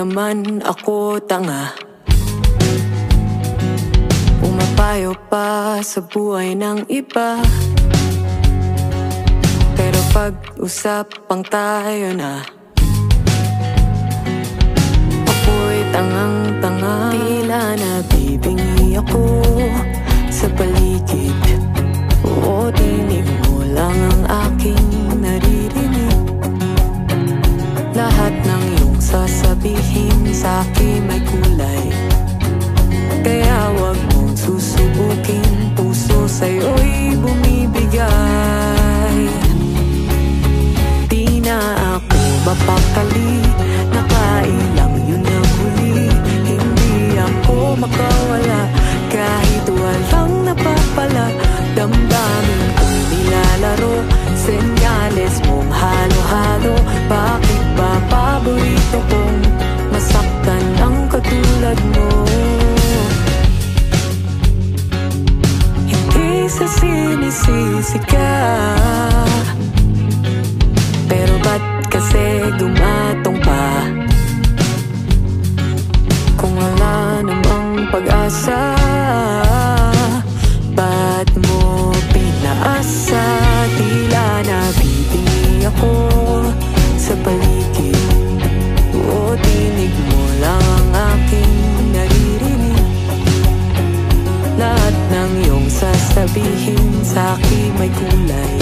naman ako tanga. Pumapayo pa sa buhay ng iba, pero pag-usapang tayo na, ako'y tangang-tanga. Tila nabibingi ako sa paligid, o tinig mo lang ang aking naririnig. Lahat ng iyong sasabihin sa'kin may kulay, kaya wag mong susubukin. Puso sa'yo'y bumibigay. Di na ako mapakali, nakailang yun ang huli. Hindi ako makawala kahit walang napapala. Damdamin ko'y nilalaro, senyales mong halo-halo. Bakit ba paborito kong masaktan ang katulad mo? Hindi sa sinisisi ka, pero ba't kasi gumatong pa? Kung wala namang pag-asa, ba't mo pinaasa? Tila nabibingi ako sa paligid, o tinig mo lang ang aking naririnig. Lahat ng iyong sasabihin sa'kin may kulay,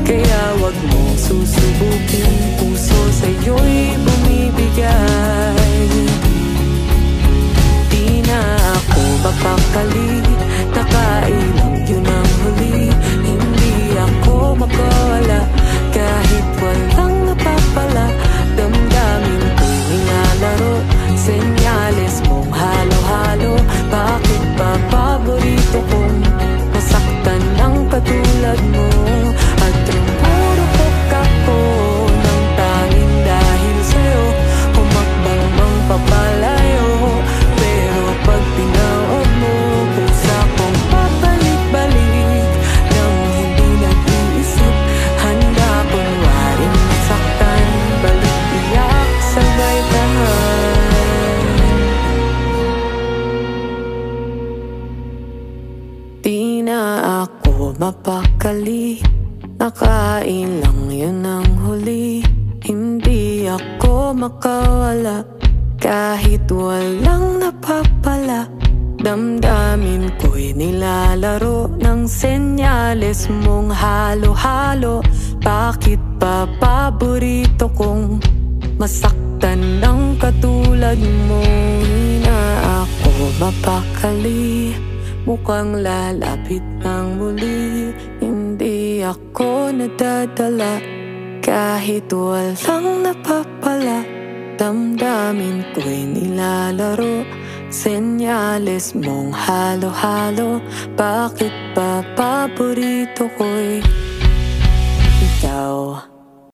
kaya wag mong susubukin. Puso sa'yo'y bumibigay. Di na ako mapakali, nakailang yun ang huli. Hindi ako makawala kahit walang napapala. Damdamin ko'y nilalaro, senyales mong halo-halo. Bakit ba paborito kong masaktan ng katulad mo? At tumurupok ako ng tanging dahil sa'yo, humakbang mang papalayo. Pero pag tinawag mo, pusa kong pabalik-balik nang hindi nag-iisip. Handa kunwaring masaktan, balik iyak, sabay tahan. Di na ako mapakali, nakailang yun ang huli. Hindi ako makawala kahit walang napapala. Damdamin ko'y nilalaro ng senyales mong halo-halo. Bakit ba paborito kong masaktan ng katulad mo? Di na ako mapakali, mukhang lalapit ng muli. Hindi ako nadadala kahit walang napapala. Damdamin ko'y nilalaro, senyales mong halo-halo. Bakit ba paborito ko'y ikaw?